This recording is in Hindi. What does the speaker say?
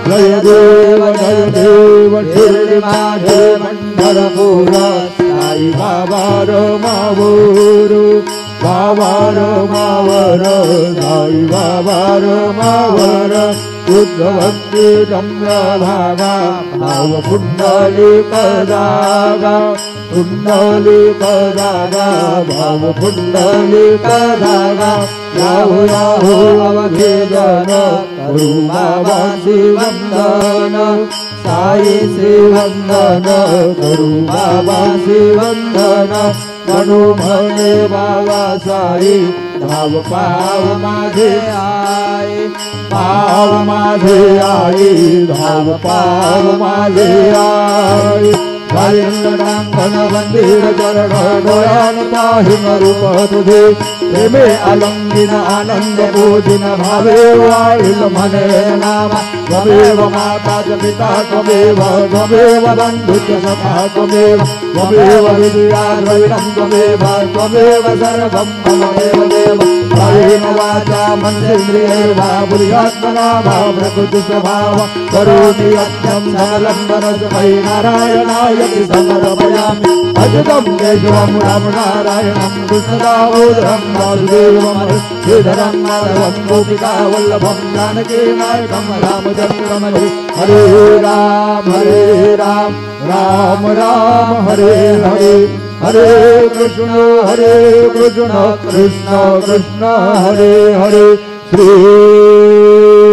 देव शिर्डी माझे पंढरपूर साई बाबा मावर बाबा मावर साई बाबा मावर बुद्धवंती चंद्रभागा भाव पुंडलिक जागा पुंडलिक जागा भाव पुंडलिक जागा याहू याहू अवधेजन करू बाबा श्रीवंदन साई श्रीवंदन करू बाबा श्रीवंदन म्हणू म्हणे बाबा साई धाव पाव माझे आई पाव माझे आई धाव पाव माझे आई कालिंगन मंदिर चरण डोळ्यान पाहिन रूप तुझे प्रेमे अलंगिन आनंद बोधिन भावे वाईल म्हणे नामा त्वमेव माता च पिता त्वमेव त्वमेव बंधुश्च सखा त्वमेव त्वमेव विद्या द्रविणं त्वमेव त्वमेव सर्वं ममैव देव कायेन वाचा मनसेन्द्रियैर्वा बुद्ध्यात्मना वा प्रकृतिस्वभाव करोमि यज्ञं सकलं वनस्मै नारायणाय समर्पयामि अच्युतं केशवं राम नारायणं कृष्णदामोदरं वासुदेवं श्रीधरं माधवं गोपिका वल्लभं जानकी नायकं रामचन्द्रं हरे राम राम राम हरे हरे हरे कृष्ण कृष्ण कृष्ण हरे हरे श्री